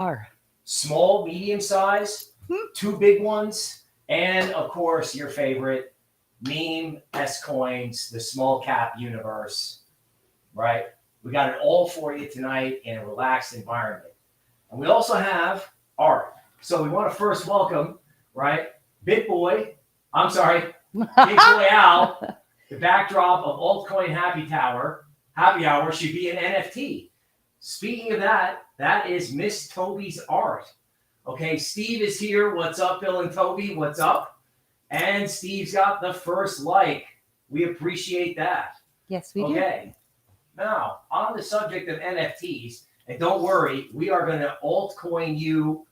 are. Small, medium size, two big ones, and of course your favorite meme S coins, the small cap universe, right? We got it all for you tonight in a relaxed environment. And we also have art. So we want to first welcome, right, Big Boy Al, the backdrop of Altcoin Happy Hour should be an NFT. Speaking of that, that is Miss Tobie's art. Okay, Steve is here. What's up, Bill and Tobie? What's up? And Steve's got the first like. We appreciate that. Yes, we do. Okay, now on the subject of NFTs, and don't worry, we are going to altcoin you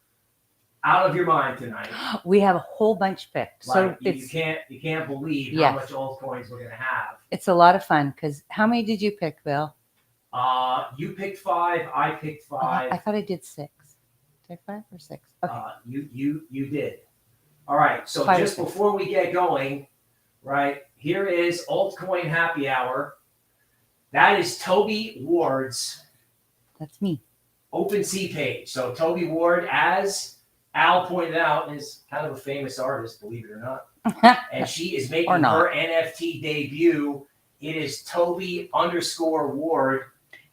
out of your mind tonight. We have a whole bunch picked. Like, So you can't believe Yes. how much altcoins we're going to have. it's a lot of fun because how many did you pick, Bill? You picked 5. I picked 5. I thought I did 6. Did I 5 or 6? Okay. You did. All right. So 5 or just 6. before we get going, right here is Altcoin Happy Hour. That is Tobie Ward's That's me. OpenSea page. So Tobie Ward, as Al pointed out, is kind of a famous artist, believe it or not. And she is making her NFT debut. It is Tobie_Ward.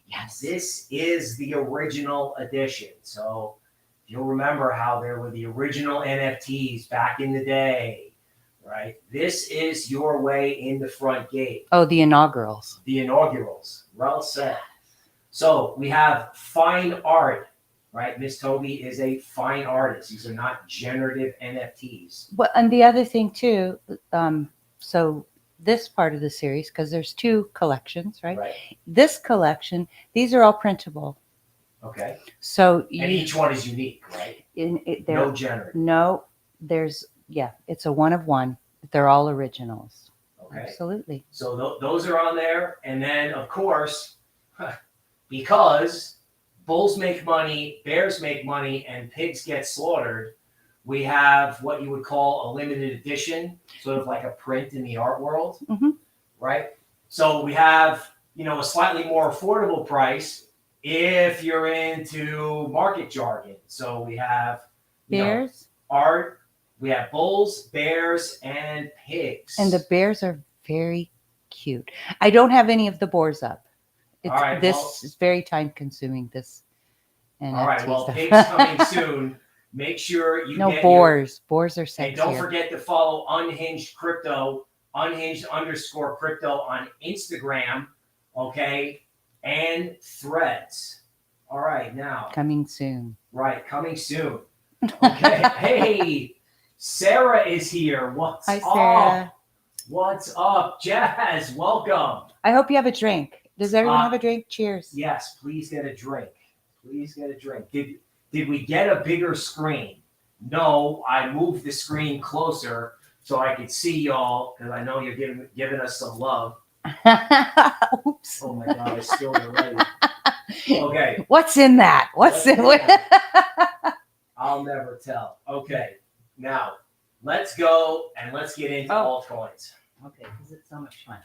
Yes. This is the original edition. So you'll remember how there were the original NFTs back in the day, right? This is your way in the front gate. Oh, the inaugurals. The inaugurals. Well said. So we have fine art, right? Miss Tobie is a fine artist. These are not generative NFTs. Well, and the other thing too, so this part of the series, because there's 2 collections, right? Right. This collection, these are all printable. Okay. So And each one is unique, right? No generative. No, it's a one of one. They're all originals. Okay. Absolutely. So those are on there. And then, of course, because bulls make money, bears make money, and pigs get slaughtered, we have what you would call a limited edition, sort of like a print in the art world, right? So we have, a slightly more affordable price if you're into market jargon. So we have Bears. Art. We have bulls, bears, and pigs. And the bears are very cute. I don't have any of the boars up. This is very time consuming. This. NFT all right. Well, stuff. pigs coming soon. Make sure you get boars. Boars are sexier. And don't forget to follow Unhinged Crypto, Unhinged_crypto on Instagram, okay, and Threads. All right, now. Coming soon. Right, coming soon. Okay. Hey, Sarah is here. What's Hi, up? Sarah. What's up, Jazz? Welcome. I hope you have a drink. Does everyone have a drink? Cheers. Yes, please get a drink. Please get a drink. Did we get a bigger screen? No, I moved the screen closer so I could see y'all because I know you're giving us some love. Oops. Oh my God, I spilled it already. Okay. What's in that? What's in that? I'll never tell. Okay, now let's go and let's get into altcoins. Okay, because it's so much fun.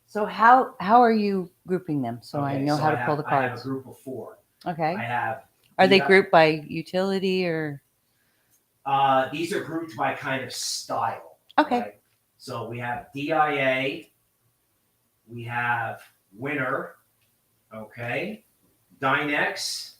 So how are you grouping them so I know how to pull the cards? I have a group of 4. Okay. I have. Are they grouped by utility or? These are grouped by kind of style. Okay. Right? So we have DIA, we have Winner, okay, Dynex,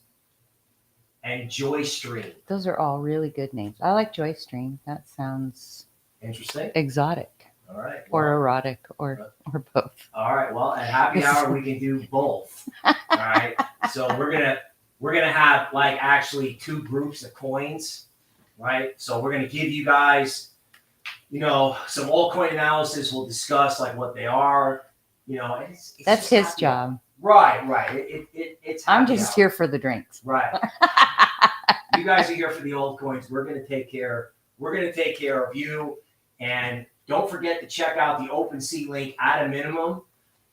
and Joystream. Those are all really good names. I like Joystream. That sounds interesting, exotic. All right. Or erotic or both. All right. Well, at happy hour we can do both. All right. So we're gonna have like actually 2 groups of coins, right? So we're gonna give you guys, some altcoin analysis. We'll discuss like what they are. It's that's his job. Right. It's. I'm just here for the drinks. Right. You guys are here for the altcoins. We're gonna take care of you. And don't forget to check out the OpenSea link at a minimum.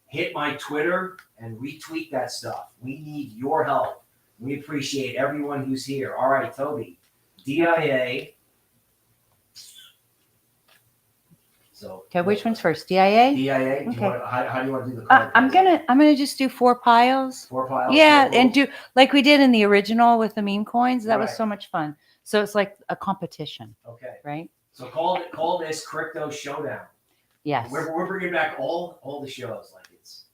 Hit my Twitter and retweet that stuff. We need your help. We appreciate everyone who's here. All right, Tobie. DIA. So Okay, which one's first? DIA? DIA. Okay. How do you want to do the card? I'm gonna just do 4 piles. 4 piles. Yeah, four and rules? do like we did in the original with the meme coins. That was Right. so much fun. So it's like a competition, Okay. right? So call this Crypto Showdown. Yes. We're bringing back all the shows like it's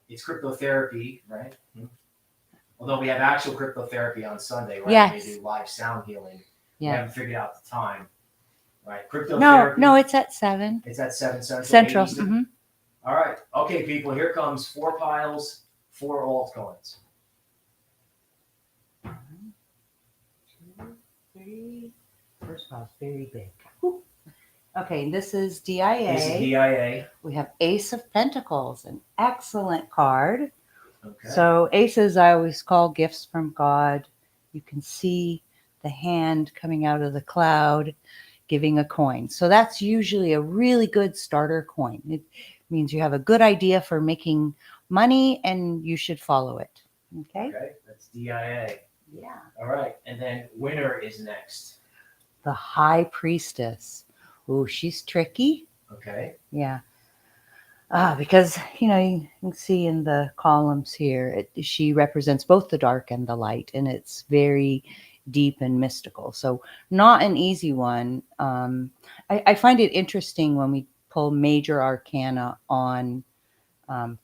it's cryptotherapy, right? Although we have actual cryptotherapy on Sunday, right? Yes. They do live sound healing. We Yeah. haven't figured out the time, right? Cryptotherapy. No, it's at 7 It's at 7 Central. Central. 8 Eastern. Mm-hmm. All right. Okay, people. Here comes 4 piles, 4 altcoins. 1, 2, 3. First pile's very big. Whew. Okay, this is DIA. This is DIA. We have Ace of Pentacles, an excellent card. Okay. So aces I always call gifts from God. You can see the hand coming out of the cloud giving a coin. So that's usually a really good starter coin. It means you have a good idea for making money and you should follow it. Okay? Okay, that's DIA. Yeah. All right, and then winner is next. The High Priestess. Oh, she's tricky. Okay. Yeah. Because, you can see in the columns here, she represents both the dark and the light, and it's very deep and mystical. So not an easy one. I find it interesting when we pull major arcana on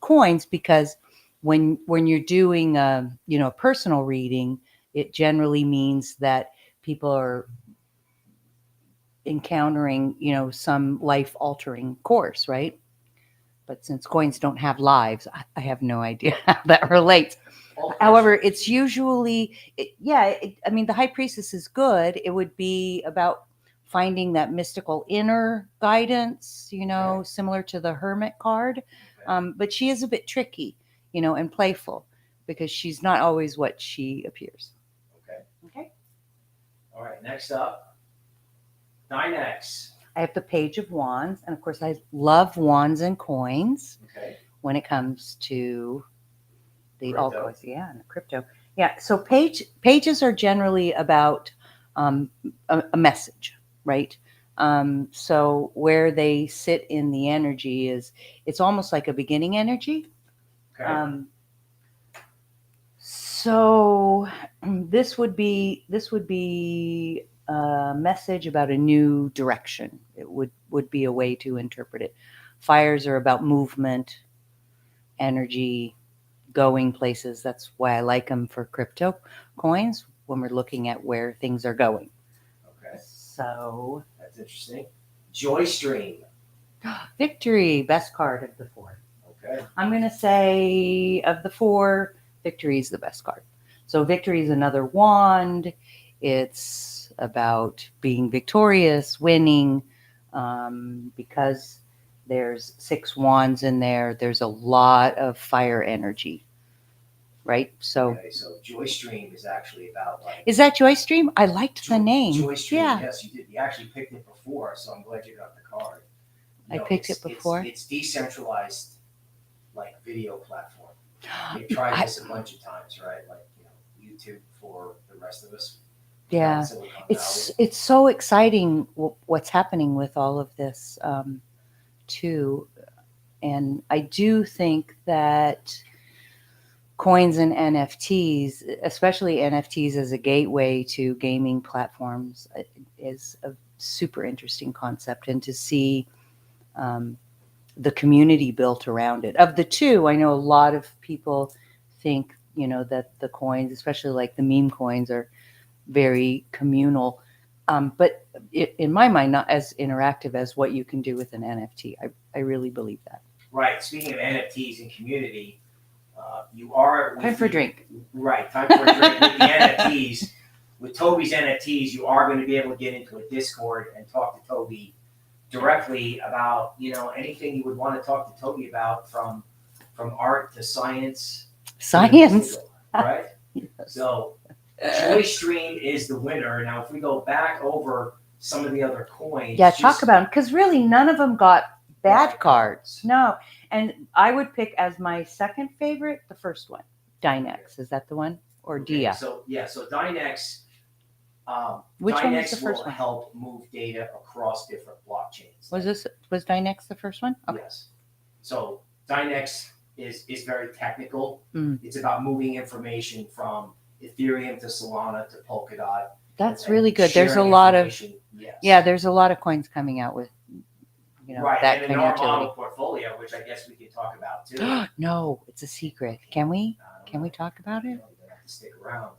coins, because when you're doing a personal reading, it generally means that people are encountering some life altering course, right? But since coins don't have lives, I have no idea how that relates. However, it's usually, the High Priestess is good. It would be about finding that mystical inner guidance, Okay. similar to the Hermit card. Okay. But she is a bit tricky, and playful, because she's not always what she appears. Okay. Okay. All right, next up, Dynex. I have the Page of Wands, and of course, I love wands and coins Okay. when it comes to the Crypto. altcoins, and the crypto. Yeah, so pages are generally about a message, right? So where they sit in the energy it's almost like a beginning energy. Okay. So this would be a message about a new direction. It would be a way to interpret it. Fires are about movement, energy, going places. That's why I like them for crypto coins when we're looking at where things are going. Okay. So That's interesting. Joy Stream. Victory, best card of the 4. Okay. I'm going to say of the 4, Victory is the best card. So Victory is another wand. It's about being victorious, winning, because there's 6 wands in there. There's a lot of fire energy, right? So, Okay, so Joy Stream is actually about is that Joy Stream? I liked the name. Joy Stream. Yeah. Yes, you did. You actually picked it before, so I'm glad you got the card. I picked it before. It's decentralized, video platform. They've tried this a bunch of times, right? YouTube for the rest of us. Yeah, it's so exciting what's happening with all of this too, and I do think that coins and NFTs, especially NFTs as a gateway to gaming platforms, is a super interesting concept, and to see the community built around it. Of the 2, I know a lot of people think that the coins, especially like the meme coins, are very communal, but in my mind, not as interactive as what you can do with an NFT. I really believe that. Right. Speaking of NFTs and community, you are Time for a drink. Right. Time for a drink with the NFTs. With Tobie's NFTs, you are going to be able to get into a Discord and talk to Tobie directly about anything you would want to talk to Tobie about, from art to science. Science. Right. Yes. So Joy Stream is the winner. Now, if we go back over some of the other coins. Yeah, talk about them, because really none of them got bad cards. No, and I would pick as my second favorite the first one, Dynex. Is that the one, or Dia? So Dynex, Which one was the Dynex first will one? help move data across different blockchains. Was Dynex the first one? Okay. Yes. So Dynex is very technical. Mm. It's about moving information from Ethereum to Solana to Polkadot. That's and really good. There's a sharing lot of information. Yes. yeah, there's a lot of coins coming out with right. that And in kind our of model utility. portfolio, which I guess we can talk about too. No, it's a secret. Can we? I don't Can we know. talk about it? You have to stick around.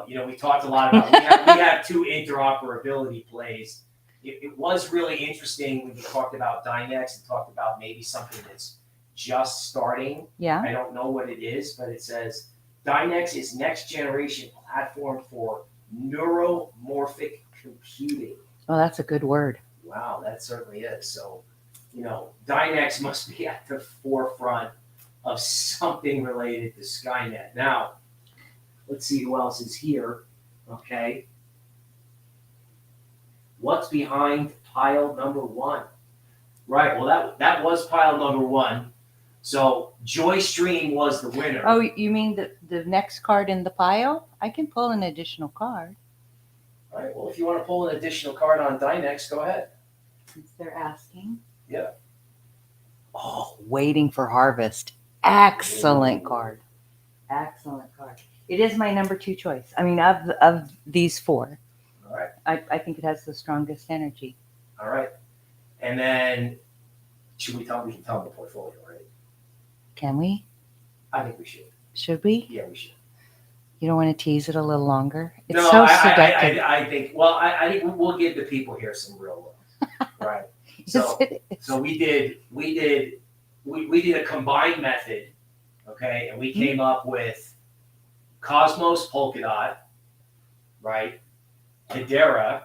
We talked a lot about we have two interoperability plays. It was really interesting when you talked about Dynex and talked about maybe something that's just starting. Yeah. I don't know what it is, but it says Dynex is next generation platform for neuromorphic computing. Oh, that's a good word. Wow, that certainly is. So, Dynex must be at the forefront of something related to Skynet. Now, let's see who else is here. Okay. What's behind pile number one? Right. Well, that was pile number one. So JoyStream was the winner. Oh, you mean the next card in the pile? I can pull an additional card. All right. Well, if you want to pull an additional card on Dynex, go ahead. Since they're asking. Yeah. Oh, waiting for harvest. Excellent card. Excellent card. It is my number 2 choice. I mean, of these 4. All right. I think it has the strongest energy. All right. And then, we can tell them the portfolio, right? Can we? I think we should. Should we? Yeah, we should. You don't want to tease it a little longer? It's No, so seductive. I think. Well, I think we'll give the people here some real love, right? So, so we did a combined method, okay, and we came up with Cosmos Polkadot, right? Hedera,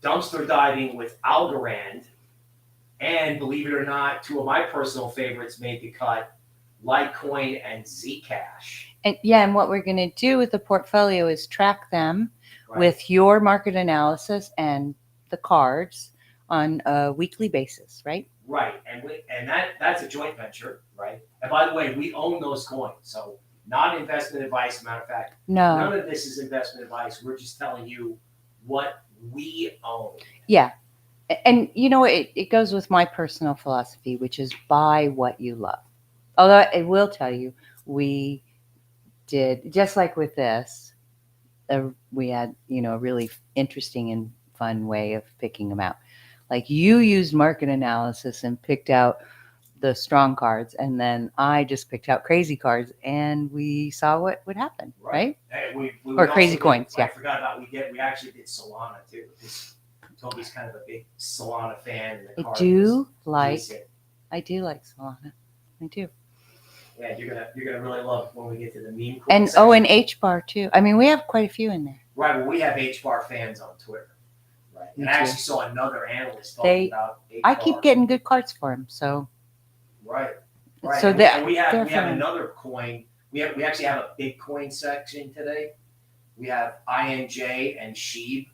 dumpster diving with Algorand, and believe it or not, 2 of my personal favorites made the cut: Litecoin and Zcash. And what we're going to do with the portfolio is track them Right. with your market analysis and the cards on a weekly basis, right? Right, and that's a joint venture, right? And by the way, we own those coins, so not investment advice. Matter of fact, No. none of this is investment advice. We're just telling you what we own. Yeah. And it goes with my personal philosophy, which is buy what you love. Although I will tell you, we did, just like with this, we had, a really interesting and fun way of picking them out. Like you used market analysis and picked out the strong cards, and then I just picked out crazy cards, and we saw what would happen, right? And we Or crazy coins, yeah. I forgot about we actually did Solana too, because Tobie's kind of a big Solana fan. And the I card do was like Solana. I do. Yeah, you're gonna really love when we get to the meme. And section. and H-bar too. I mean, we have quite a few in there. Right, well, we have HBAR fans on Twitter. Right, and I actually saw another analyst talking about HBAR. I keep getting good cards for them, so. Right. So and we have another coin. We actually have a big coin section today. We have INJ and SHIB,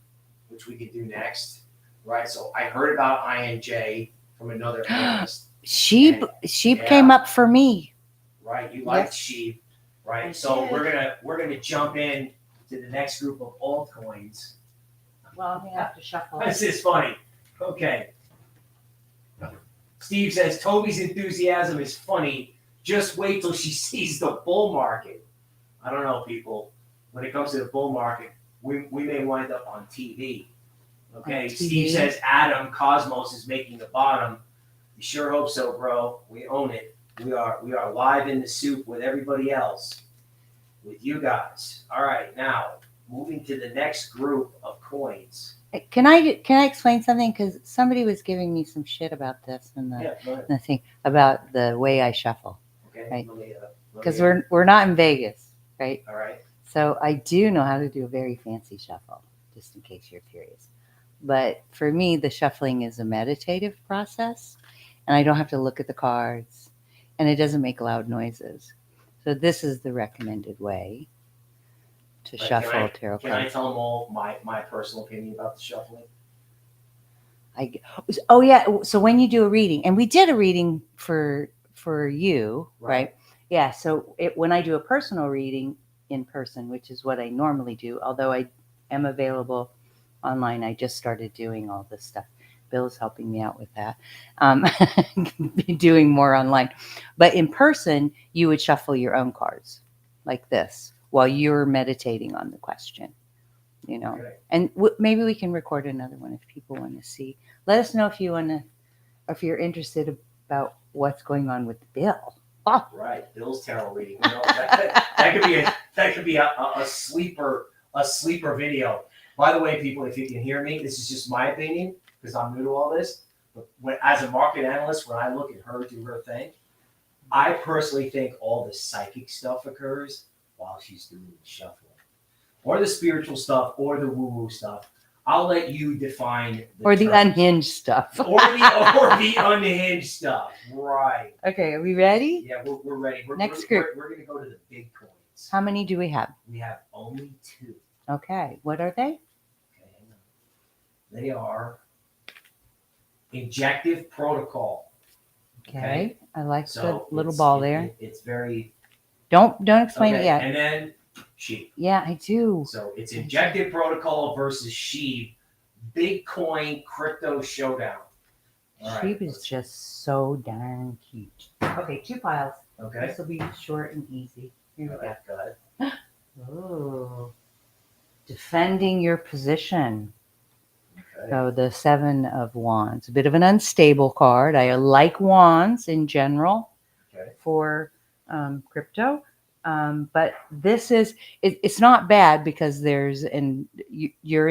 which we could do next. Right. So I heard about INJ from another analyst. SHIB came up for me. Right. You liked SHIB. Right. I So did. we're gonna jump in to the next group of altcoins. Well, we have to shuffle. This is funny. Okay. Steve says Tobie's enthusiasm is funny. Just wait till she sees the bull market. I don't know, people. When it comes to the bull market, we may wind up on TV. Okay. On TV. Steve says Adam Cosmos is making the bottom. We sure hope so, bro. We own it. We are live in the soup with everybody else, with you guys. All right, now moving to the next group of coins. Can I explain something? Because somebody was giving me some shit about this and Go ahead. the thing about the way I shuffle. Okay. Right. Let me, Because we're not in Vegas, right? all right. So I do know how to do a very fancy shuffle, just in case you're curious. But for me, the shuffling is a meditative process, and I don't have to look at the cards, and it doesn't make loud noises. So this is the recommended way to shuffle tarot Can I cards. tell them all my personal opinion about the shuffling? Oh yeah. So when you do a reading, and we did a reading for you, right? Yeah. So when I do a personal reading in person, which is what I normally do, although I am available online. I just started doing all this stuff. Bill's helping me out with that. Be doing more online. But in person, you would shuffle your own cards like this while you're meditating on the question, you know. Okay. And maybe we can record another one if people want to see. Let us know if you want to, if you're interested about what's going on with Bill. Oh. Right, Bill's tarot reading. You know, that could be a sleeper video. By the way, people, if you can hear me, this is just my opinion because I'm new to all this. But as a market analyst, when I look at her do her thing, I personally think all the psychic stuff occurs while she's doing the shuffling, or the spiritual stuff, or the woo-woo stuff. I'll let you define or the terms. unhinged stuff. or the unhinged stuff. Right. Okay, are we ready? Yeah, we're ready. Next group. We're going to go to the big coins. How many do we have? We have only 2. Okay, what are they? Okay, hang on. They are Injective Protocol. Okay, I like So the little ball there. It's very. Don't explain it yet. And then sheep. Yeah, I do. So it's Injective Protocol versus sheep. Big coin crypto showdown. All Sheep right, is just so darn cute. Okay, 2 piles. Okay. This will be short and easy. Here we All go. right, go ahead. Oh, defending your position. Okay. So the 7 of Wands, a bit of an unstable card. I like Wands in general Okay. for crypto, but this is it's not bad because there's you're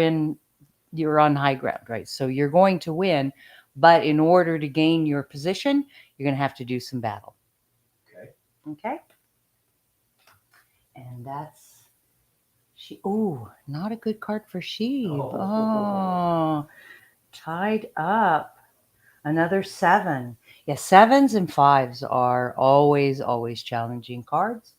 on high ground, right? So you're going to win, but in order to gain your position, you're going to have to do some battle. Okay. Okay. And that's she. Oh, not a good card for sheep. Oh, tied up. Another 7. Yeah, 7s and 5s are always challenging cards,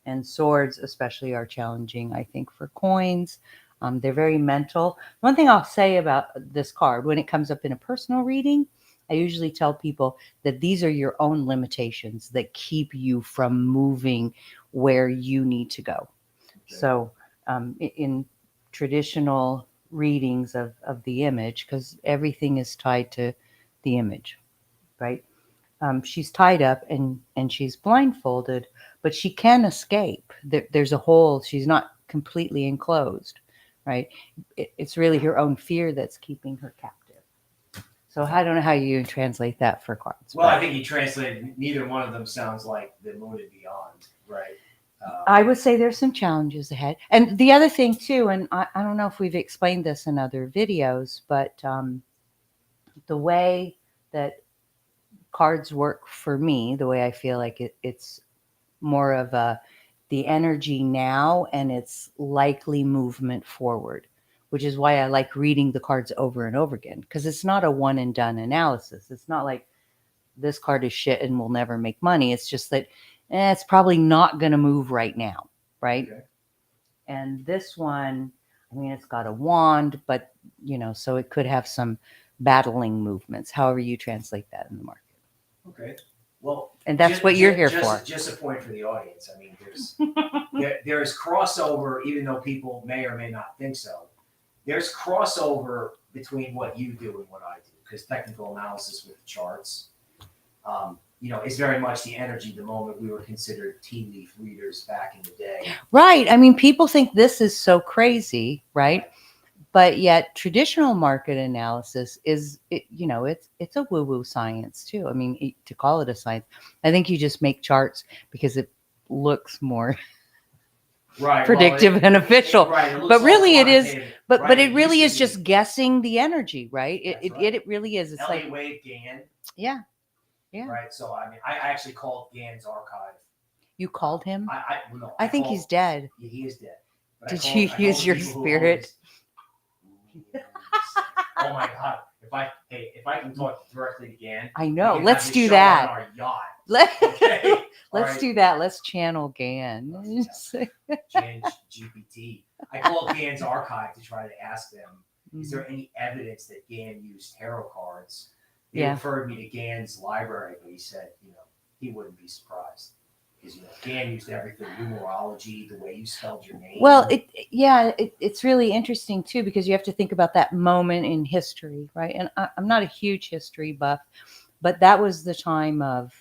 and swords especially are challenging, I think, for coins. They're very mental. One thing I'll say about this card, when it comes up in a personal reading, I usually tell people that these are your own limitations that keep you from moving where you need to go. Okay. So in traditional readings of the image, because everything is tied to the image, right? She's tied up and she's blindfolded, but she can escape. There's a hole. She's not completely enclosed, right? It's really her own fear that's keeping her captive. So I don't know how you translate that for cards. Well, I think you translated. Neither one of them sounds like the moon and beyond, right? I would say there's some challenges ahead. And the other thing too, and I don't know if we've explained this in other videos, but the way that cards work for me, the way I feel like it's more of the energy now and its likely movement forward, which is why I like reading the cards over and over again, because it's not a one and done analysis. It's not like this card is shit and will never make money. It's just that it's probably not going to move right now, right? Okay. And this one, I mean, it's got a wand, but, so it could have some battling movements, however you translate that in the market. Okay. Well, and that's what you're here for. Just a point for the audience. I mean, there's crossover, even though people may or may not think so. There's crossover between what you do and what I do, because technical analysis with charts, is very much the energy, the moment we were considered tea leaf readers back in the day. Right. I mean, people think this is so crazy, right? But yet traditional market analysis is, it's a woo-woo science too. I mean, to call it a science, I think you just make charts because it looks more predictive and official. But really it is, but it really is just guessing the energy, right? It really is. It's Elliott Wave Gann. Yeah. Yeah. Right. So, I mean, I actually called Gann's archive. You called him? I think he's dead. Yeah, he is dead. But Did you use your spirit? Oh my God! If I can talk directly to Gann, I know. Let's do that. On our yacht. Let's right. do that. Let's channel Gann. Gann GPT. I called Gann's archive to try to ask them: is there any evidence that Gann used tarot cards? They referred me to Gann's library, but he said, he wouldn't be surprised. Because Dan used everything, numerology, the way you spelled your name. Well, it's really interesting too, because you have to think about that moment in history, right? And I'm not a huge history buff, but that was the time of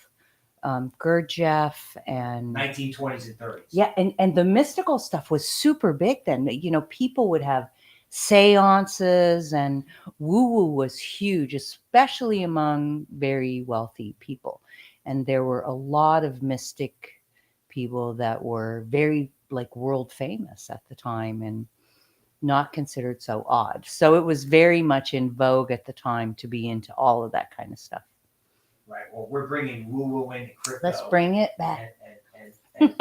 Gurdjieff and 1920s and 30s. Yeah, and the mystical stuff was super big then. People would have seances, and woo-woo was huge, especially among very wealthy people. And there were a lot of mystic people that were very like world famous at the time and not considered so odd. So it was very much in vogue at the time to be into all of that kind of stuff. Right. Well, we're bringing woo-woo into crypto. Let's bring it back. And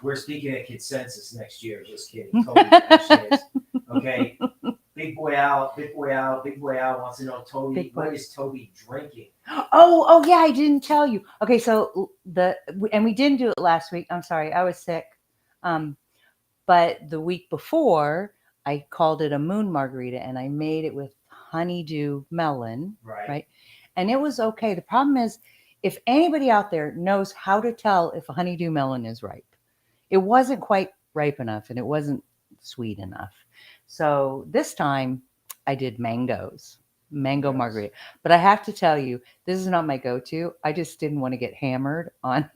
we're speaking at Consensus next year. Just kidding. Tobie actually is. Okay. Big boy out wants to know, Tobie, what is Tobie drinking? Oh yeah, I didn't tell you. Okay, so we didn't do it last week. I'm sorry, I was sick. But the week before, I called it a moon margarita, and I made it with honeydew melon. Right. And it was okay. The problem is, if anybody out there knows how to tell if a honeydew melon is ripe, it wasn't quite ripe enough, and it wasn't sweet enough. So this time I did mango margarita. But I have to tell you, this is not my go-to. I just didn't want to get hammered on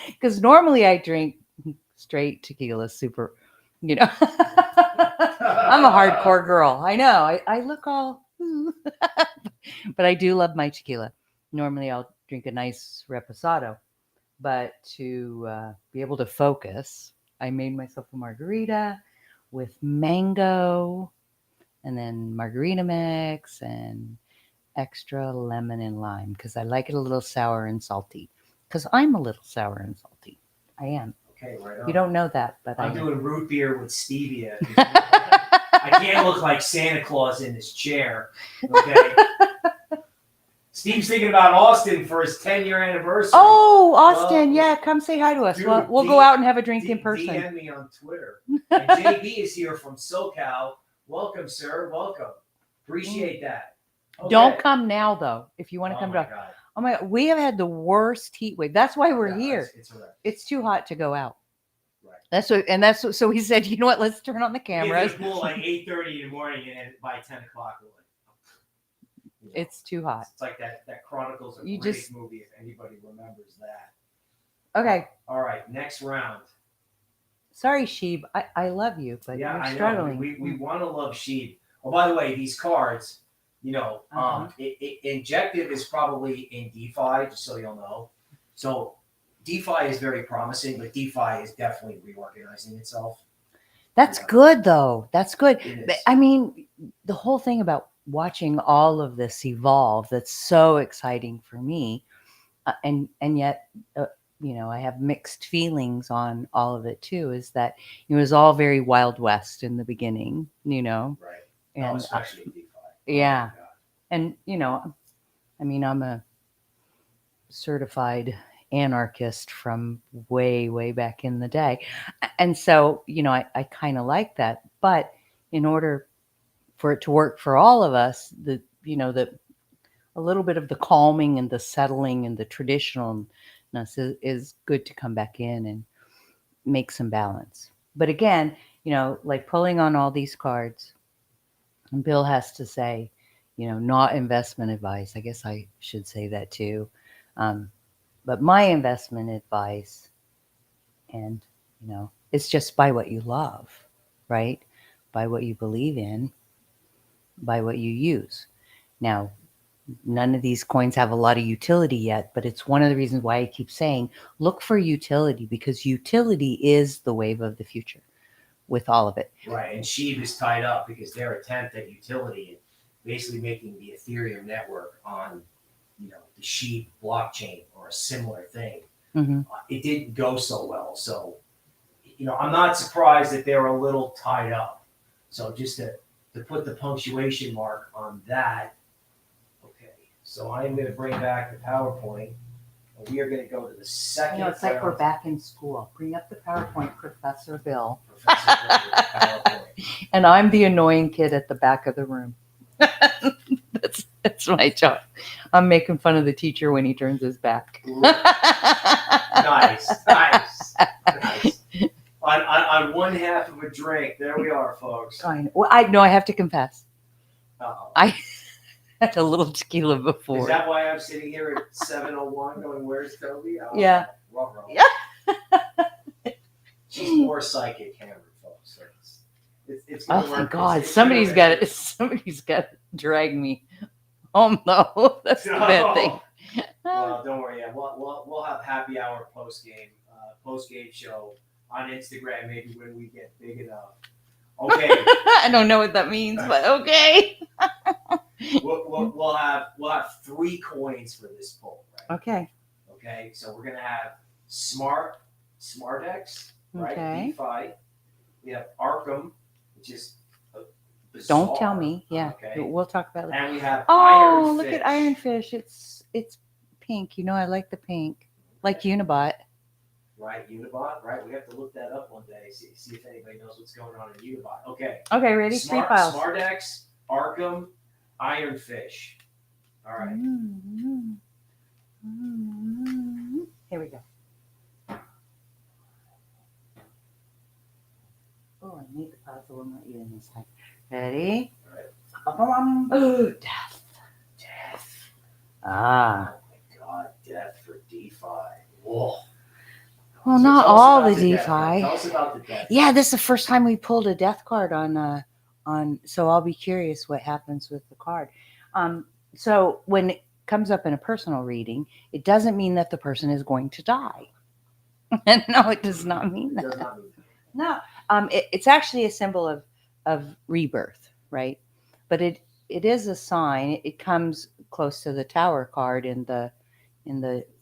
because normally I drink straight tequila, super, I'm a hardcore girl. I know. I look all, but I do love my tequila. Normally I'll drink a nice reposado, but to be able to focus, I made myself a margarita with mango and then margarita mix and extra lemon and lime because I like it a little sour and salty because I'm a little sour and salty. I am. Okay, right on. You don't know that, but I'm doing root beer with stevia. I can't look like Santa Claus in this chair. Okay. Steve's thinking about Austin for his 10-year anniversary. Oh, Austin, yeah, come say hi to us. Dude, we'll go out and have a drink in person. DM me on Twitter. And JB is here from SoCal. Welcome, sir. Welcome. Appreciate that. Okay. Don't come now, though, if you want to come to. God. Oh my God, we have had the worst heat wave. That's why we're here. It's too hot to go out. Right. So he said, you know what? Let's turn on the cameras. It's cool like 8:30 in the morning, and then by 10 o'clock, we're like, it's too hot. It's like that Chronicles of Riddick movie, if anybody remembers that. Okay. All right, next round. Sorry, Sheeb. I love you, but you're struggling. We want to love Sheeb. Oh, by the way, these cards, Injective is probably in DeFi, just so you'll know. So DeFi is very promising, but DeFi is definitely reorganizing itself. That's good, though. That's good. I mean, the whole thing about watching all of this evolve, that's so exciting for me. And yet, I have mixed feelings on all of it, too, is that it was all very Wild West in the beginning, Right. And especially DeFi. Yeah. Oh, and, I'm a certified anarchist from way, way back in the day. And so, I kind of like that. But in order for it to work for all of us, a little bit of the calming and the settling and the traditionalness is good to come back in and make some balance. But again, like pulling on all these cards, and Bill has to say, not investment advice. I guess I should say that too. But my investment advice, and, it's just buy what you love, right? Buy what you believe in, buy what you use. Now, none of these coins have a lot of utility yet, but it's one of the reasons why I keep saying, look for utility, because utility is the wave of the future with all of it. Right, and Sheeb is tied up because their attempt at utility and basically making the Ethereum network on, the Sheeb blockchain or a similar thing, it didn't go so well. So, I'm not surprised that they're a little tied up. So just to put the punctuation mark on that. Okay, so I'm going to bring back the PowerPoint. And we are going to go to the second. It's like we're back in school. Bring up the PowerPoint, Professor Bill. Professor Bill with the PowerPoint. And I'm the annoying kid at the back of the room. That's my job. I'm making fun of the teacher when he turns his back. Nice, nice, nice. On one half of a drink, there we are, folks. Well, I have to confess. Uh-oh. I had a little tequila before. Is that why I'm sitting here at 7:01 going, "Where's Tobie?" Oh, Yeah. Ruh-roh. Yeah. She's more psychic, hammered, folks. It's Oh, thank God! Somebody's got to drag me home, though. That's the bad thing. Well, don't worry. Yeah, we'll have happy hour post game show on Instagram maybe when we get big enough. Okay. I don't know what that means, but okay. we'll have 3 coins for this poll, right? Okay. Okay. So we're gonna have SmartX, right? Okay. DeFi. We have Arkham, which is bizarre. Don't tell me. Yeah. Okay. We'll talk about it. And we have Oh, Ironfish. look at Ironfish. It's pink. You know, I like the pink. Like Unibot. Right, Unibot, right? We have to look that up one day, see if anybody knows what's going on in Unibot. Okay. Okay, ready? 3 files. SmartX, Arkham, Ironfish. All right. Here we go. Oh, I need the puzzle. I'm not using this time. Ready? All right. Oh, death. Death. Ah. Oh my God, death for DeFi. Whoa. Well, So not tell us all about the the DeFi. death. Tell us about the death. Yeah, this is the first time we pulled a death card on. So I'll be curious what happens with the card. So when it comes up in a personal reading, it doesn't mean that the person is going to die. No, it does not mean It does that. not mean No, it's actually a symbol of rebirth, right? But it is a sign. It comes close to the Tower card in the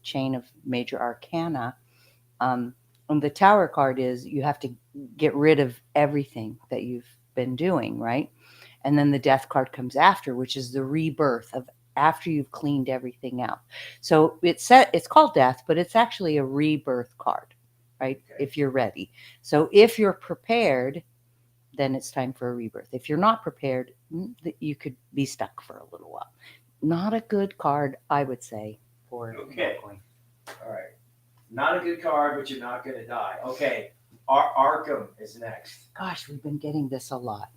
chain of major arcana. And the Tower card is you have to get rid of everything that you've been doing, right? And then the Death card comes after, which is the rebirth of after you've cleaned everything out. So it's called Death, but it's actually a rebirth card, right? Okay. If you're ready. So if you're prepared, then it's time for a rebirth. If you're not prepared, you could be stuck for a little while. Not a good card, I would say, for Okay. Altcoin. All right. Not a good card, but you're not going to die. Okay. Arkham is next. Gosh, we've been getting this a lot.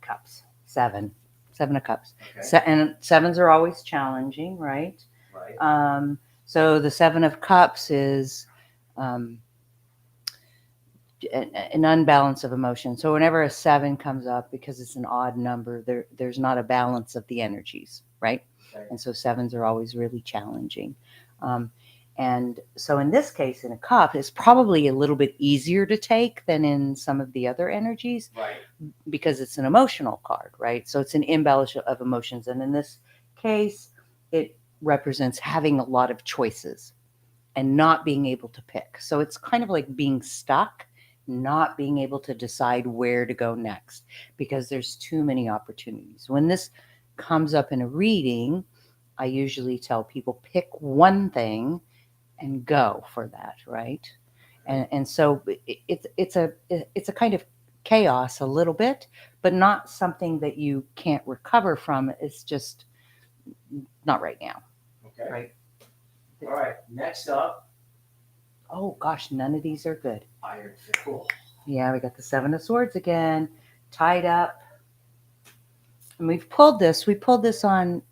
Cups. 7 of cups. Okay. And 7s are always challenging, right? Right. So the 7 of cups is an unbalance of emotion. So whenever a 7 comes up, because it's an odd number, there's not a balance of the energies, right? Okay. And so 7s are always really challenging. And so in this case, in a cup, it's probably a little bit easier to take than in some of the other energies, Right. because it's an emotional card, right? So it's an imbalance of emotions. And in this case, it represents having a lot of choices and not being able to pick. So it's kind of like being stuck, not being able to decide where to go next because there's too many opportunities. When this comes up in a reading, I usually tell people pick one thing and go for that, right? And so it's a kind of chaos a little bit, but not something that you can't recover from. It's just not right now. Okay. Right. All right. Next up, Oh gosh, none of these are good. Ironfish. Cool. Yeah, we got the 7 of swords again, tied up. And we've pulled this. We pulled this on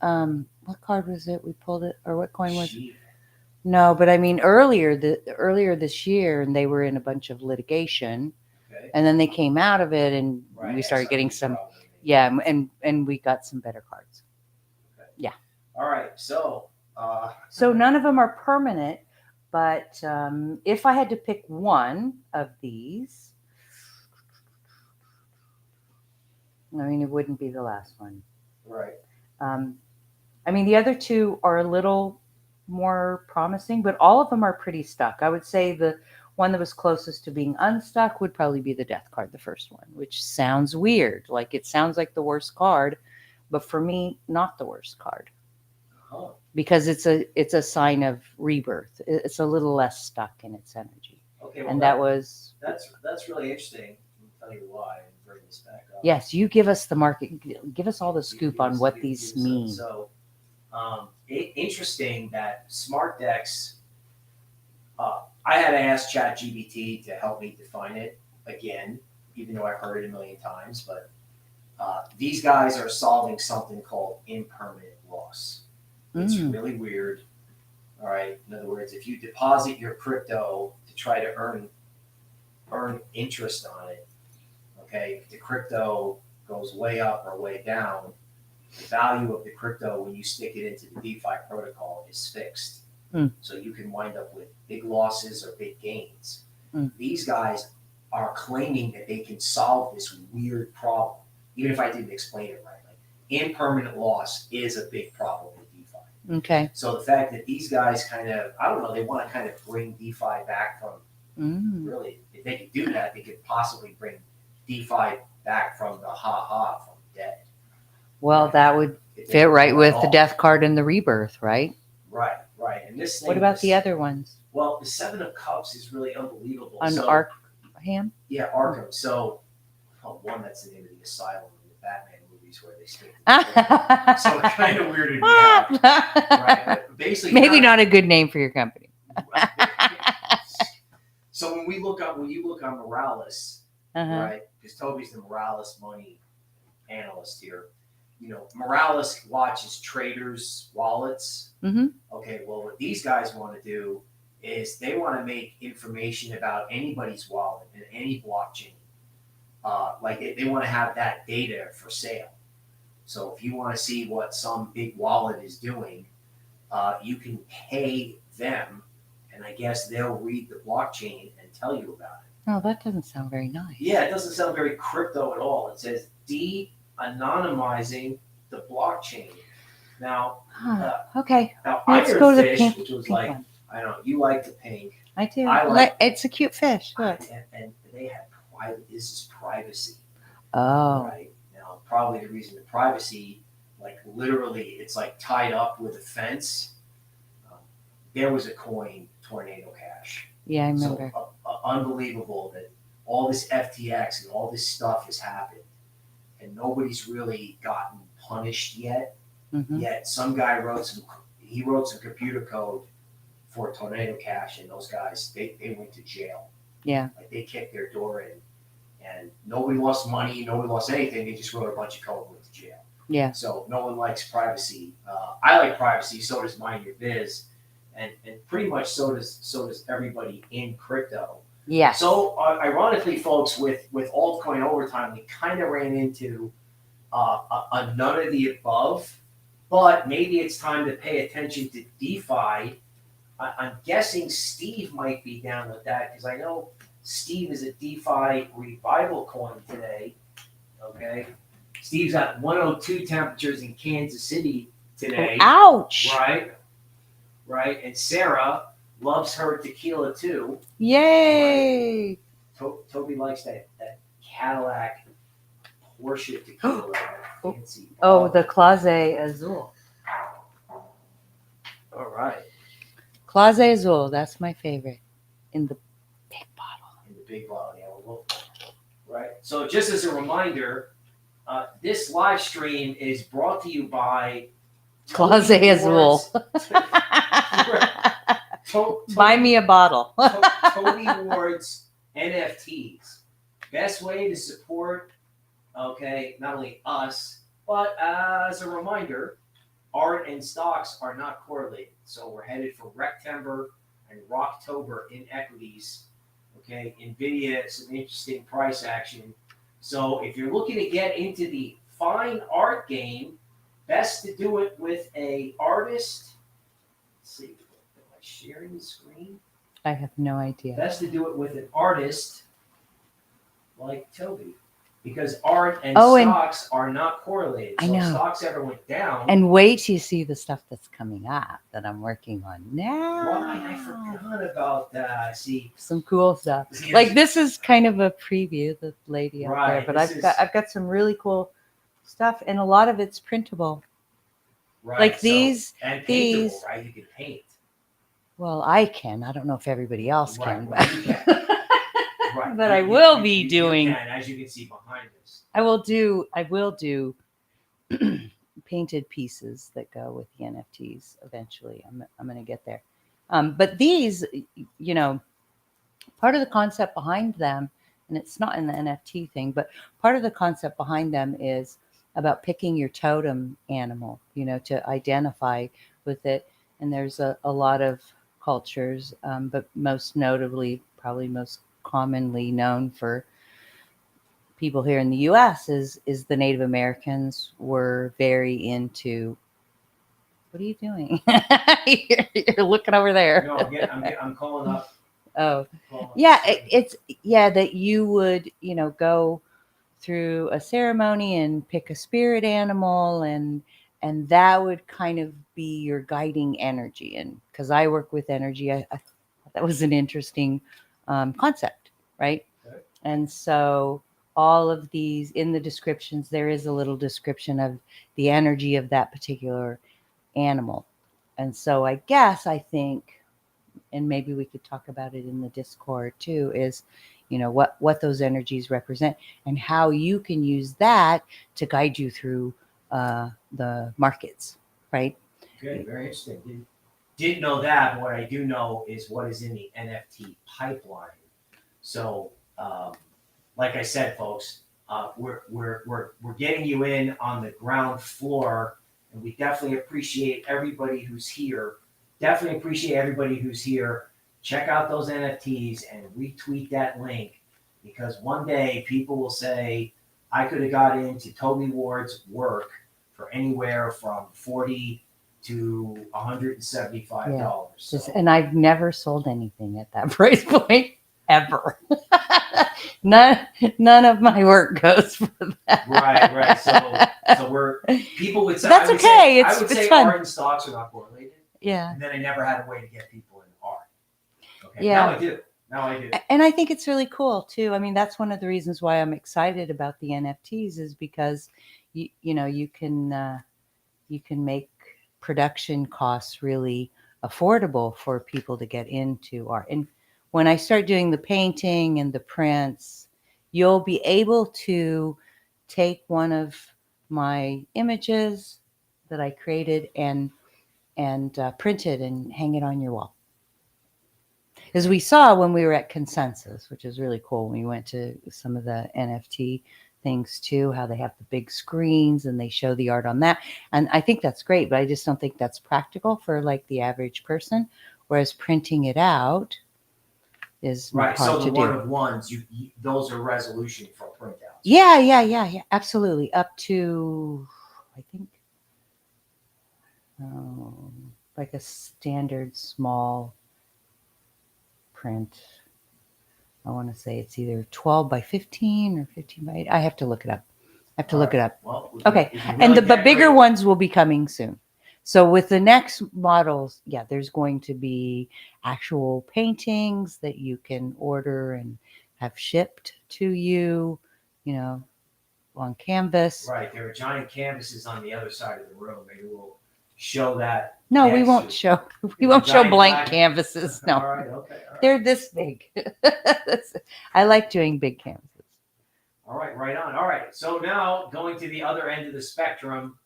what card was it? We pulled it, or what coin was it? Sheep. No, but I mean earlier this year, and they were in a bunch of litigation, Okay. and then they came out of it, and Right. we started getting some. Probably. Yeah, and we got some better cards. All right. So. So none of them are permanent, but if I had to pick one of these, I mean, it wouldn't be the last one. Right. I mean, the other 2 are a little more promising, but all of them are pretty stuck. I would say the one that was closest to being unstuck would probably be the Death card, the first one, which sounds weird. Like it sounds like the worst card, but for me, not the worst card. Oh. Because it's a sign of rebirth. It's a little less stuck in its energy. Okay. Well, And that's really interesting. I'll tell you why and bring this back up. yes, you give us the market, give us all the scoop on what Give these us some. mean. So Interesting that smart decks. I had to ask ChatGPT to help me define it again, even though I've heard it a million times. But these guys are solving something called impermanent loss. It's really weird. All right. In other words, if you deposit your crypto to try to earn interest on it, okay, if the crypto goes way up or way down, the value of the crypto when you stick it into the DeFi protocol is fixed. So you can wind up with big losses or big gains. These guys are claiming that they can solve this weird problem, even if I didn't explain it right. Like, impermanent loss is a big problem in DeFi. Okay. So the fact that these guys kind of, I don't know, they want to kind of bring DeFi back from, really, if they could do that, they could possibly bring DeFi back from the from dead. Well, that would fit right with the death card and the rebirth, right? Right. And this thing. What about the other ones? Well, the Seven of Cups is really unbelievable. On Arkham? Yeah, Arkham. So, one, that's the name of the asylum in the Batman movies where they stick. So it's kind of weirded me out. Right. But basically, maybe not a good name for your company. So when you look on Morales, right? Because Tobie's the Morales money analyst here. Morales watches traders' wallets. Okay, well, what these guys want to do is they want to make information about anybody's wallet in any blockchain. Like they want to have that data for sale. So if you want to see what some big wallet is doing, you can pay them, and I guess they'll read the blockchain and tell you about it. Oh, that doesn't sound very nice. Yeah, it doesn't sound very crypto at all. It says de-anonymizing the blockchain. Now, okay. Now let's go to the Ironfish, pink, which was pink like, one. I don't know, you like the pink. I do. I it's a cute fish. Look. And they have this is privacy. Oh. Right. Now, probably the reason the privacy, like literally, it's like tied up with a fence. There was a coin, Tornado Cash. Yeah, I remember. So, unbelievable that all this FTX and all this stuff has happened, and nobody's really gotten punished yet. Yet some guy wrote some computer code for Tornado Cash, and those guys they went to jail. Yeah. Like they kicked their door in, and nobody lost money, nobody lost anything. They just wrote a bunch of code and went to jail. Yeah. So no one likes privacy. I like privacy. So does Mind Your Biz, and pretty much so does everybody in crypto. Yeah. So ironically, folks, with altcoin overtime, we kind of ran into a none of the above. But maybe it's time to pay attention to DeFi. I'm guessing Steve might be down with that because I know Steve is a DeFi revival coin today. Okay. Steve's at 102 temperatures in Kansas City today. Oh, ouch. Right. And Sarah loves her tequila too. Yay. Right. Tobie likes that Cadillac Porsche tequila. Fancy. Oh, the Clase Azul. All right. Clase Azul, that's my favorite. In the big bottle. Yeah. Right. So just as a reminder, this live stream is brought to you by Clase Azul. Buy me a bottle. Tobie Ward's NFTs. Best way to support, not only us, but as a reminder, art and stocks are not correlated. So we're headed for Rectember and Rocktober in equities. Okay, NVIDIA, some interesting price action. So if you're looking to get into the fine art game, best to do it with a artist. Let's see, am I sharing the screen? I have no idea. Best to do it with an artist like Tobie. Because art and stocks are not correlated. So if stocks ever went down. And wait till you see the stuff that's coming up that I'm working on now. Why? I forgot about that. See, some cool stuff. Like this is kind of a preview, the lady up there. But I've got some really cool stuff, and a lot of it's printable. Right. Like these. And paintable, right? You can paint. Well, I can. I don't know if everybody else can. Right, you can. Right. But I will be doing. You can, as you can see behind us. I will do painted pieces that go with the NFTs eventually. I'm going to get there. But these, you know, part of the concept behind them, and it's not in the NFT thing, but part of the concept behind them is about picking your totem animal, you know, to identify with it. And there's a lot of cultures, but most notably, probably most commonly known for people here in the U.S. is the Native Americans were very into. What are you doing? You're looking over there. No, I'm calling up. Oh, Calling up yeah, the it's yeah that you would, you know, go through a ceremony and pick a spirit animal, and that would kind of be your guiding energy. And because I work with energy, I thought that was an interesting concept, right? Okay. And so all of these in the descriptions, there is a little description of the energy of that particular animal. And so I think, and maybe we could talk about it in the Discord too, is, you know, what those energies represent and how you can use that to guide you through the markets, right? Okay, very interesting. Didn't know that, but what I do know is what is in the NFT pipeline. So, like I said, folks, we're getting you in on the ground floor, and we definitely appreciate everybody who's here. Definitely appreciate everybody who's here. Check out those NFTs and retweet that link, because one day people will say, I could have got into Tobie Ward's work for anywhere from $40 to $175. Yeah. So, And I've never sold anything at that price point ever. None of my work goes for that. right. So we're people would say That's okay. I would It's say fun. art and stocks are not correlated. Yeah. And then I never had a way to get people in art. Okay. Yeah. Now I do. And I think it's really cool too. I mean, that's one of the reasons why I'm excited about the NFTs is because you know you can make production costs really affordable for people to get into art. And when I start doing the painting and the prints, you'll be able to take one of my images that I created and print it and hang it on your wall. As we saw when we were at Consensus, which is really cool. We went to some of the NFT things too, how they have the big screens and they show the art on that. And I think that's great, but I just don't think that's practical for like the average person. Whereas printing it out is Right. hard So to the do. one of ones, you those are resolution for printouts. Yeah, absolutely. Up to, I think, like a standard small print. I want to say it's either 12 by 15 or 15 by 8. I have to look it up. Well, Okay. if you And really the get bigger great- ones will be coming soon. So with the next models, yeah, there's going to be actual paintings that you can order and have shipped to you, you know, on canvas. Right. There are giant canvases on the other side of the room. Maybe we'll show that. No, we next won't to- show. We It's won't a show giant blank black- canvases. No, All right. Okay. All right. they're this big. I like doing big canvases. All right. Right on. All right. So now going to the other end of the spectrum,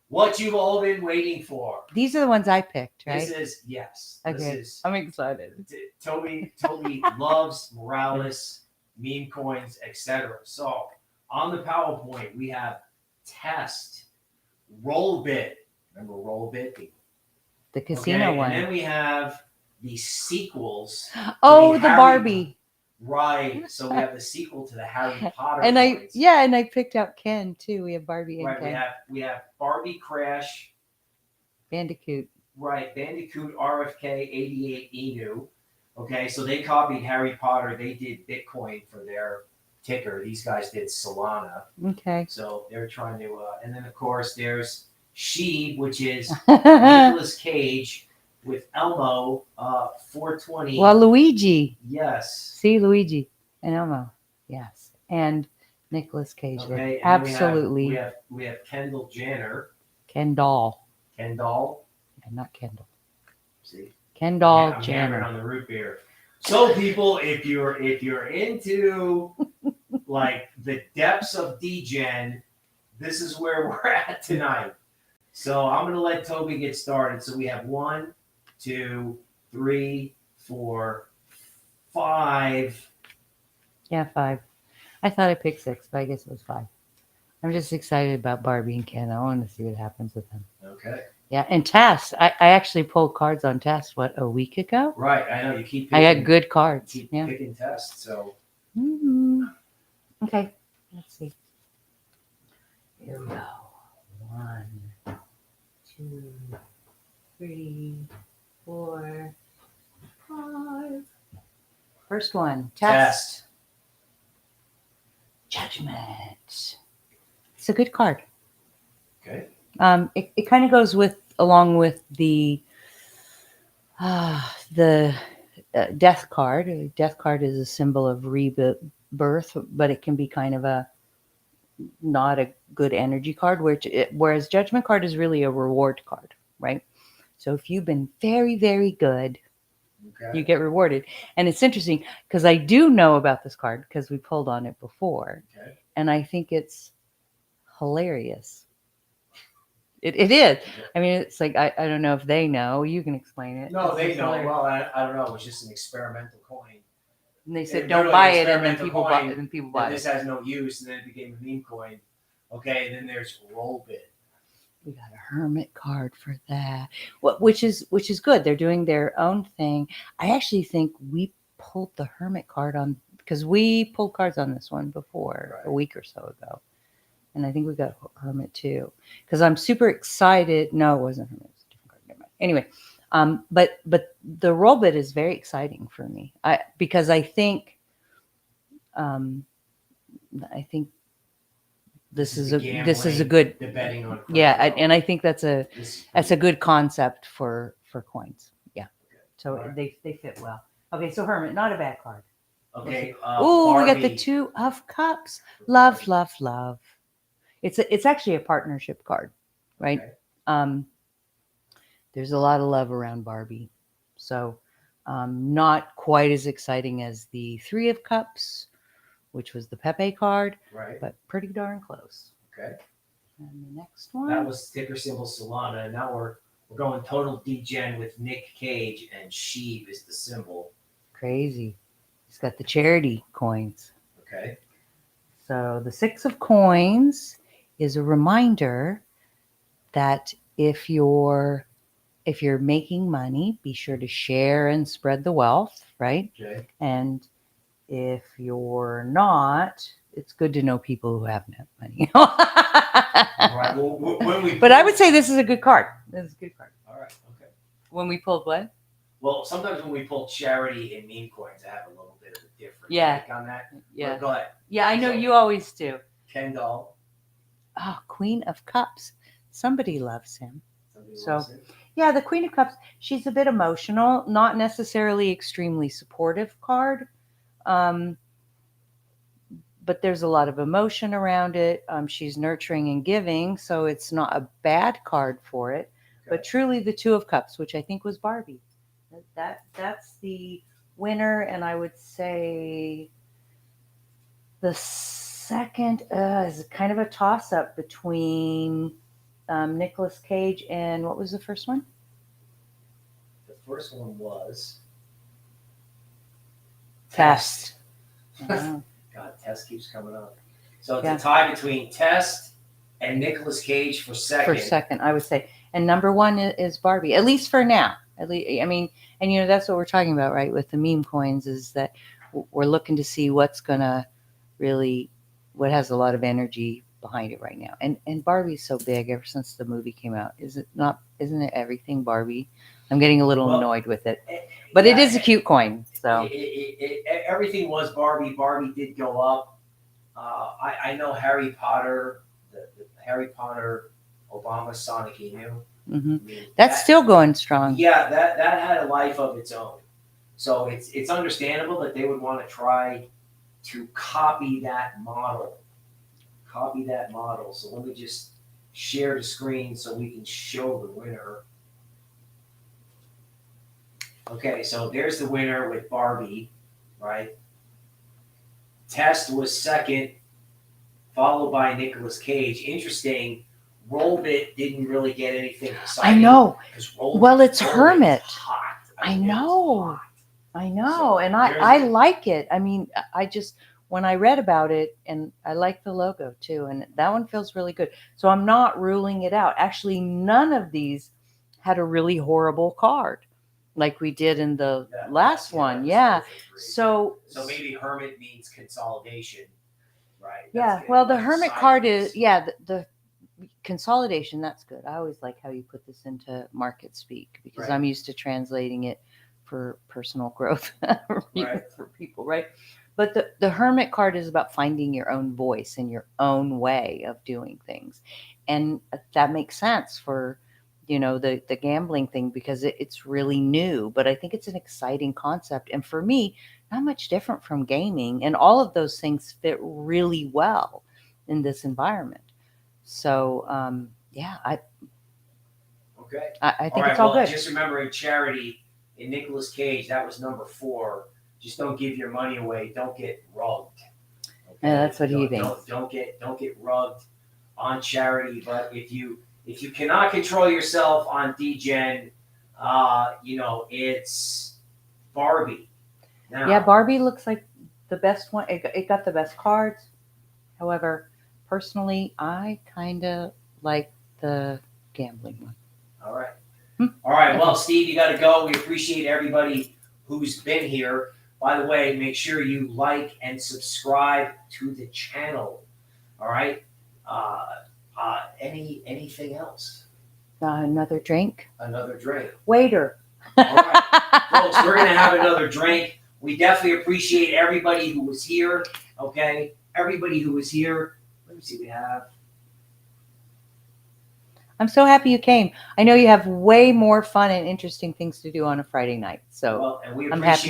what you've all been waiting for. These are the ones I picked, right? This is yes. Okay. This is I'm excited. Tobie loves Morales, meme coins, etc. So on the PowerPoint, we have test, Rollbit. Remember Rollbit? The casino one. And then we have the sequels. Oh, the the Harry- Barbie. Right. So we have the sequel to the Harry Potter. And coins. I picked out Ken too. We have Barbie and Right. Ken. We have Barbie Crash. Bandicoot. Right. Bandicoot RFK 88 Inu. Okay. So they copied Harry Potter. They did Bitcoin for their ticker. These guys did Solana. Okay. So they're trying to, and then of course there's Sheeb, which is Nicolas Cage with Elmo, 420. Well, Luigi. Yes. See Luigi and Elmo. Yes. And Nicolas Cage. Okay. And Absolutely. We have Kendall Jenner. Kendall. Kendall. And not Kendall. See. Kendall I'm Jenner. hammering on the root beer. So people, if you're into like the depths of degen, this is where we're at tonight. So I'm gonna let Tobie get started. So we have 1, 2, 3, 4, 5. Yeah, 5. I thought I picked 6, but I guess it was 5. I'm just excited about Barbie and Ken. I want to see what happens with them. Okay. Yeah, and Test. I actually pulled cards on Test, a week ago? Right. I know you keep I picking, got good cards. keep Yeah. picking tests. So Okay, let's see. Here we go. 1, 2, 3, 4, 5. First one, Test. Judgment. It's a good card. Okay. It kind of goes along with the death card. Death card is a symbol of rebirth, but it can be kind of a not a good energy card. Whereas Judgment card is really a reward card, right? So if you've been very, very good, Okay. you get rewarded. And it's interesting because I do know about this card because we pulled on it before, Okay. and I think it's hilarious. It is. I mean, it's like I don't know if they know. You can explain it. No, It's they just know. hilarious. Well, I don't know. It was just an experimental coin. And they said, It "Don't literally buy an it," and then experimental people coin, bought it. And people Then bought this it. has no use, and then it became a meme coin. Okay, and then there's Rollbit. We got a hermit card for that, which is good. They're doing their own thing. I actually think we pulled the hermit card on because we pulled cards on this one before Right. a week or so ago, and I think we got hermit too because I'm super excited. No, it wasn't hermit. It was a different card. Never mind. Anyway, but the roll bit is very exciting for me. Because I think this is a good The betting on crypto. yeah, and I think that's a This good concept for coins. Yeah, so Alright. they fit well. Okay, so hermit, not a bad card. Okay. Oh, we got the Barbie. 2 of cups. Love, love, love. It's actually a partnership card, right? Okay. There's a lot of love around Barbie, so not quite as exciting as the 3 of cups, which was the Pepe card, Right. but pretty darn close. Okay. And the next one. That was ticker symbol Solana. And now we're going total degen with Nick Cage, and Sheev is the symbol. Crazy. He's got the charity coins. Okay. So the 6 of coins is a reminder that if you're making money, be sure to share and spread the wealth, right? Okay. And if you're not, it's good to know people who have no money. All right. Well, when we But I would say this is a good card. This is a good card. All right. Okay. When we pulled what? Well, sometimes when we pull charity and meme coins, I have a little bit of a different take on that. Yeah. But go ahead. Yeah, I know you always do. Kendall. Oh, Queen of Cups. Somebody loves him. Somebody loves it. Yeah, the Queen of Cups, she's a bit emotional, not necessarily extremely supportive card. But there's a lot of emotion around it. She's nurturing and giving, so it's not a bad card for it. Okay. But truly the 2 of Cups, which I think was Barbie. That's the winner, and I would say the second is kind of a toss-up between Nicolas Cage and what was the first one? The first one was Test. God, Test keeps coming up. So it's a tie between Test and Nicolas Cage for second. For second, I would say. And number 1 is Barbie, at least for now. At least, I mean, and that's what we're talking about, right? With the meme coins, is that we're looking to see what has a lot of energy behind it right now. And Barbie's so big ever since the movie came out. Isn't it everything Barbie? I'm getting a little annoyed with it. But it is a cute coin. So everything was Barbie. Barbie did go up. I know Harry Potter, the Harry Potter Obama Sonic Emu. Mm-hmm. I mean, that's still going strong. Yeah, that had a life of its own. So it's understandable that they would want to try to copy that model. So let me just share the screen so we can show the winner. Okay, so there's the winner with Barbie, right? Test was second, followed by Nicolas Cage. Interesting, Rollbit didn't really get anything I exciting. know. Because Well, it's Rollbit's Hermit. hot. I mean, it was know. hot. I know. So, And there's I a- like it. I mean, I just, when I read about it, and I like the logo too, and that one feels really good. So I'm not ruling it out. Actually, none of these had a really horrible card like we did in the that last year, one. that Yeah. was 03. So maybe Hermit means consolidation, right? yeah, That's well, the like hermit card sideways. is, yeah, the consolidation, that's good. I always like how you put this into market speak because Right. I'm used to translating it for personal growth Right. for people, right? But the hermit card is about finding your own voice and your own way of doing things. And that makes sense for, the gambling thing because it's really new, but I think it's an exciting concept. And for me, not much different from gaming. And all of those things fit really well in this environment. So yeah, Okay. I think All it's right. all Well, good. just remembering charity in Nicolas Cage, that was number 4. Just don't give your money away. Don't get rugged. Okay? Yeah, that's what he Don't- thinks. Don't get rugged on charity. But if you cannot control yourself on DGen, it's Barbie. Now, Yeah, Barbie looks like the best one. It got the best cards. However, personally, I kind of like the gambling one. All right. Hmm. All right. Well, Okay. Steve, you got to go. We appreciate everybody who's been here. By the way, make sure you like and subscribe to the channel. All right. Anything else? Another drink. Another drink. Waiter. All right, folks. We're gonna have another drink. We definitely appreciate everybody who was here. Okay, everybody who was here. Let me see. We have. I'm so happy you came. I know you have way more fun and interesting things to do on a Friday night. So Well, and we I'm appreciate happy